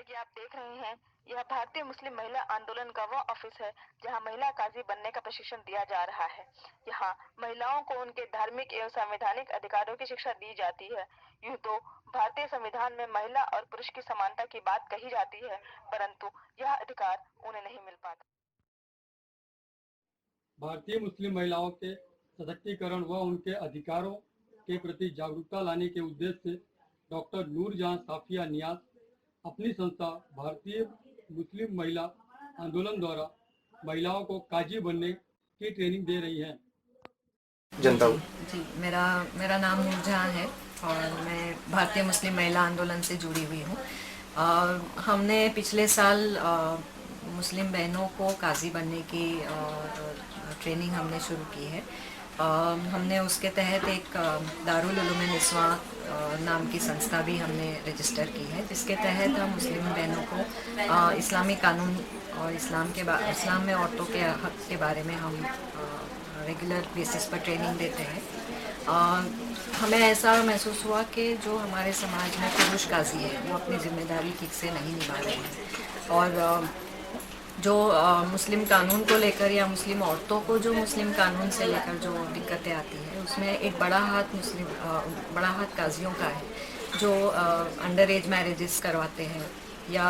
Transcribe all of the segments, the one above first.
कि आप देख रहे हैं, यह भारतीय मुस्लिम महिला आंदोलन का वह ऑफिस है जहां महिला काजी बनने का प्रशिक्षण दिया जा रहा है। यहाँ महिलाओं को उनके धार्मिक एवं संवैधानिक अधिकारों की शिक्षा दी जाती है। यूं तो भारतीय संविधान में महिला और पुरुष की समानता की बात कही जाती है, परंतु यह अधिकार उन्हें नहीं मिल पाता। भारतीय मुस्लिम महिलाओं के सशक्तिकरण व उनके अधिकारों के प्रति जागरूकता लाने के उद्देश्य से डॉक्टर नूरजहां साफिया नियाज अपनी संस्था भारतीय मुस्लिम महिला आंदोलन द्वारा महिलाओं को काजी बनने की ट्रेनिंग दे रही हैं। जनता जी, मेरा मेरा नाम नूरजहां है और मैं भारतीय मुस्लिम महिला आंदोलन से जुड़ी हुई हूँ। हमने पिछले साल मुस्लिम बहनों को काजी बनने की ट्रेनिंग हमने शुरू की है। हमने उसके तहत एक दारुल उलूम निस्वां नाम की संस्था भी हमने रजिस्टर की है, जिसके तहत हम मुस्लिम बहनों को इस्लामी कानून और इस्लाम में औरतों के हक के बारे में हम रेगुलर बेसिस पर ट्रेनिंग देते हैं। हमें ऐसा महसूस हुआ कि जो हमारे समाज में पुरुष काजी है वो अपनी जिम्मेदारी ठीक से नहीं निभा रहे हैं, और जो मुस्लिम कानून को लेकर या मुस्लिम औरतों को जो मुस्लिम कानून से लेकर जो दिक्कतें आती हैं उसमें एक बड़ा हाथ काजियों का है, जो अंडर एज मैरिजेस करवाते हैं या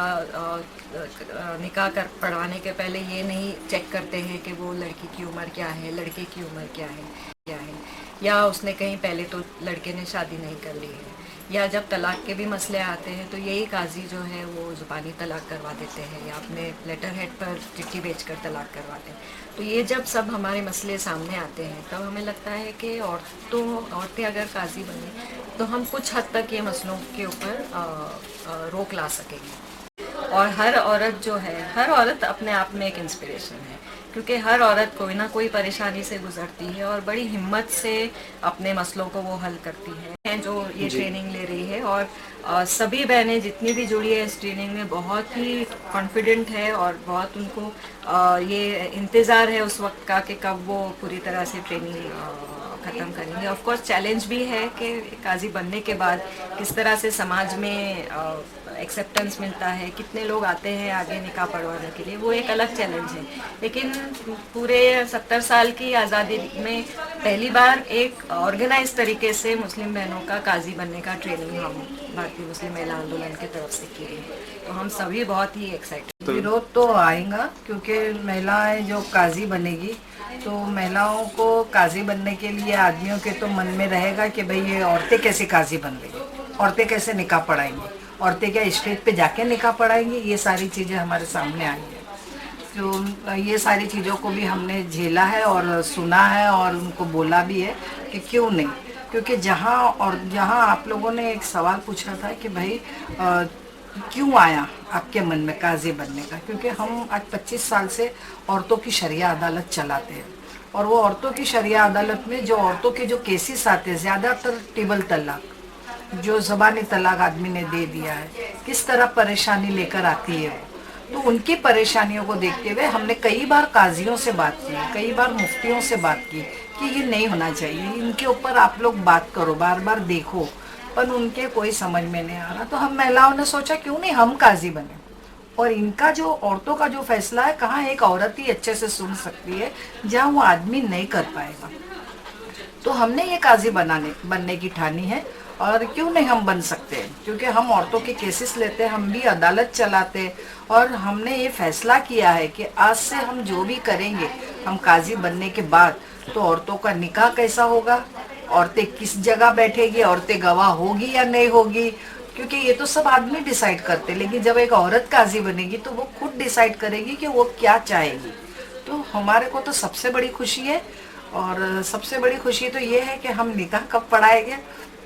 निकाह कर पढ़वाने के पहले ये नहीं चेक करते हैं कि वो लड़की की उम्र क्या है, लड़के की उम्र क्या है, या उसने कहीं पहले तो लड़के ने शादी नहीं कर ली है, या जब तलाक के भी मसले आते हैं तो यही काजी जो है वो ज़ुबानी तलाक करवा देते हैं या अपने लेटर हेड पर चिट्ठी बेचकर तलाक करवाते हैं। तो ये जब सब हमारे मसले सामने आते हैं तब हमें लगता है कि औरतें अगर काजी बने तो हम कुछ हद तक ये मसलों के ऊपर रोक ला सकेंगे। और हर औरत अपने आप में एक इंस्पिरेशन है, क्योंकि हर औरत कोई ना कोई परेशानी से गुजरती है और बड़ी हिम्मत से अपने मसलों को वो हल करती है जो ये ट्रेनिंग ले रही है। और सभी बहनें जितनी भी जुड़ी है इस ट्रेनिंग में बहुत ही कॉन्फिडेंट है और बहुत उनको ये इंतज़ार है उस वक्त का कि कब वो पूरी तरह से ट्रेनिंग ख़त्म करेंगे। ऑफ कोर्स चैलेंज भी है कि काजी बनने के बाद किस तरह से समाज में एक्सेप्टेंस मिलता है, कितने लोग आते हैं आगे निकाह पढ़वाने के लिए, वो एक अलग चैलेंज है। लेकिन पूरे 70 साल की आज़ादी में पहली बार एक ऑर्गेनाइज तरीके से मुस्लिम बहनों का काजी बनने का ट्रेनिंग हम भारतीय मुस्लिम महिला आंदोलन की तरफ से किए हैं, तो हम सभी बहुत ही एक्साइटेड। विरोध तो आएगा, क्योंकि महिलाएं जो काजी बनेगी तो महिलाओं को काजी बनने के लिए आदमियों के तो मन में रहेगा कि भाई ये औरतें कैसे काजी बन रही, औरतें कैसे निकाह पढ़ाएंगी, औरतें क्या स्टेज पे जाके निकाह पढ़ाएंगी। ये सारी चीज़ें हमारे सामने आई है, तो ये सारी चीज़ों को भी हमने झेला है और सुना है और उनको बोला भी है कि क्यों नहीं। क्योंकि जहाँ आप लोगों ने एक सवाल पूछा था कि भाई क्यों आया आपके मन में काजी बनने का, क्योंकि हम आज 25 साल से औरतों की शरिया अदालत चलाते हैं, और वो औरतों की शरिया अदालत में जो औरतों के जो केसेस आते हैं ज़्यादातर ट्रिपल तलाक, जो ज़बानी तलाक आदमी ने दे दिया है, किस तरह परेशानी लेकर आती है वो, तो उनकी परेशानियों को देखते हुए हमने कई बार काजियों से बात की, कई बार मुफ्तियों से बात की कि ये नहीं होना चाहिए, इनके ऊपर आप लोग बात करो, बार बार देखो, पर उनके कोई समझ में नहीं आ रहा। तो हम महिलाओं ने सोचा क्यों नहीं हम काजी बने, और इनका जो औरतों का जो फैसला है कहाँ एक औरत ही अच्छे से सुन सकती है जहाँ वो आदमी नहीं कर पाएगा। तो हमने ये काजी बनने की ठानी है, और क्यों नहीं हम बन सकते हैं, क्योंकि हम औरतों के केसेस लेते हैं, हम भी अदालत चलाते हैं, और हमने ये फैसला किया है कि आज से हम जो भी करेंगे हम काजी बनने के बाद, तो औरतों का निकाह कैसा होगा, औरतें किस जगह बैठेगी, औरतें गवाह होगी या नहीं होगी, क्योंकि ये तो सब आदमी डिसाइड करते, लेकिन जब एक औरत काजी बनेगी तो वो खुद डिसाइड करेगी कि वो क्या चाहेगी। तो हमारे को तो सबसे बड़ी खुशी है, और सबसे बड़ी खुशी तो ये है कि हम निकाह कब पढ़ाएंगे,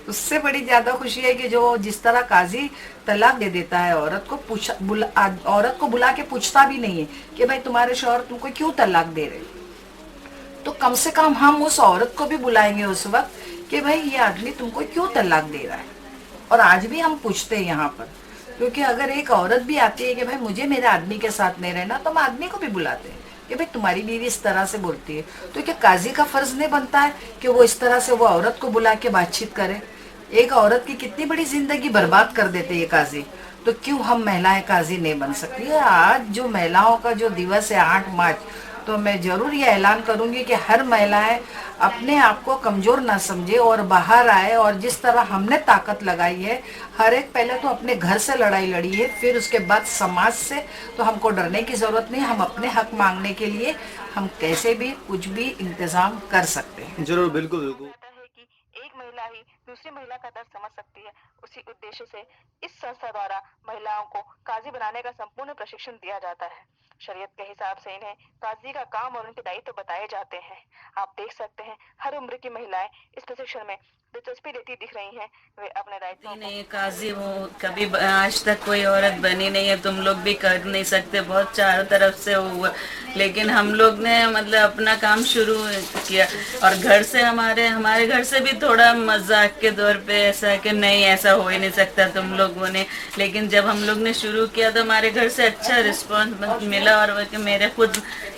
उससे बड़ी ज़्यादा खुशी है कि जो जिस तरह काजी तलाक दे देता है औरत को बुला के पूछता भी नहीं है कि भाई तुम्हारे शौहर तुमको क्यों तलाक दे रहे, तो कम से कम हम उस औरत को भी बुलाएंगे उस वक्त कि भाई ये आदमी तुमको क्यों तलाक दे रहा है। और आज भी हम पूछते हैं यहाँ पर, क्योंकि अगर एक औरत भी आती है कि भाई मुझे मेरे आदमी के साथ नहीं रहना, तो हम आदमी को भी बुलाते हैं कि भाई तुम्हारी बीवी इस तरह से बोलती है, तो क्या काजी का फर्ज नहीं बनता है कि वो इस तरह से वो औरत को बुला के बातचीत करे। एक औरत की कितनी बड़ी जिंदगी बर्बाद कर देते ये काजी। तो क्यों हम महिलाएं काजी नहीं बन सकती है? आज जो महिलाओं का जो दिवस है 8 मार्च, तो मैं जरूर ये ऐलान करूंगी कि हर महिलाएं अपने आप को कमजोर ना समझे और बाहर आए, और जिस तरह हमने ताकत लगाई है, हर एक पहले तो अपने घर से लड़ाई लड़ी है, फिर उसके बाद समाज से। तो हमको डरने की जरूरत नहीं, हम अपने हक मांगने के लिए हम कैसे भी कुछ भी इंतजाम कर सकते हैं। जरूर, बिल्कुल बिल्कुल। कहता है कि एक महिला ही दूसरी महिला का दर्द समझ सकती है। उसी उद्देश्य से इस संस्था द्वारा महिलाओं को काजी बनाने का संपूर्ण प्रशिक्षण दिया जाता है। शरीयत के हिसाब से इन्हें काजी का काम और उनके दायित्व बताए जाते हैं। आप देख सकते हैं हर उम्र की महिलाएं इस प्रशिक्षण में दिलचस्पी लेती दिख रही हैं। वे अपने दायित्वों को नहीं, काजी वो कभी आज तक कोई औरत बनी नहीं है, तुम लोग भी कर नहीं सकते, बहुत चारों तरफ से हुआ, लेकिन हम लोग ने मतलब अपना काम शुरू किया। और घर से हमारे घर से भी थोड़ा मजाक के दौर पे ऐसा कि नहीं ऐसा हो ही नहीं सकता तुम लोगों ने, लेकिन जब हम लोग ने शुरू किया तो हमारे घर से अच्छा रिस्पॉन्स मिला। और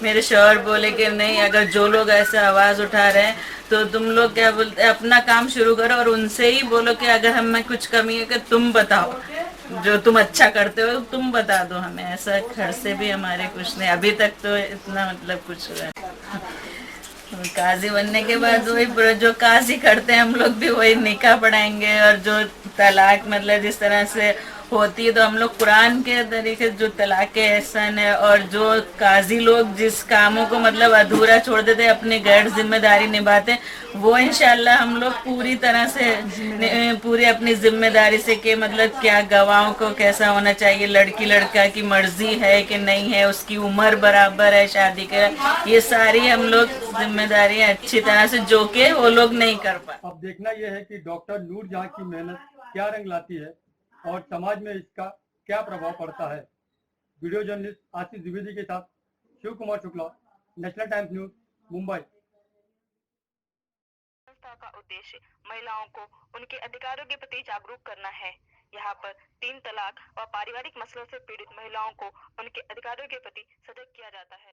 मेरे शौहर बोले कि नहीं, अगर जो लोग ऐसे आवाज उठा रहे हैं तो तुम लोग क्या बोलते हैं, अपना काम शुरू करो और उनसे ही बोलो कि अगर हमें कुछ कमी है कि तुम बताओ, जो तुम अच्छा करते हो तुम बता दो हमें। ऐसा घर से भी हमारे कुछ नहीं अभी तक, तो इतना मतलब कुछ हुआ है। काजी बनने के बाद वही जो काजी करते हैं हम लोग भी वही निकाह पढ़ाएंगे। और जो तलाक मतलब जिस तरह से होती है, तो हम लोग कुरान के तरीके जो तलाक के एहसान है, और जो काजी लोग जिस कामों को मतलब अधूरा छोड़ देते अपनी गैर जिम्मेदारी निभाते, वो इंशाल्लाह हम लोग पूरी तरह से पूरी अपनी जिम्मेदारी से कि मतलब क्या गवाहों को कैसा होना चाहिए, लड़की लड़का की मर्जी है कि नहीं है, उसकी उम्र बराबर है शादी के, ये सारी हम लोग जिम्मेदारियां अच्छी तरह से जो कि वो लोग नहीं कर पाते। अब देखना यह है कि डॉक्टर नूरजहां की मेहनत क्या रंग लाती है और समाज में इसका क्या प्रभाव पड़ता है। वीडियो जर्नलिस्ट आशीष द्विवेदी के साथ Shiv Kumar Shukla, National Times News, Mumbai. संस्था का उद्देश्य महिलाओं को उनके अधिकारों के प्रति जागरूक करना है। यहाँ पर 3 तलाक और पारिवारिक मसलों से पीड़ित महिलाओं को उनके अधिकारों के प्रति सजग किया जाता है।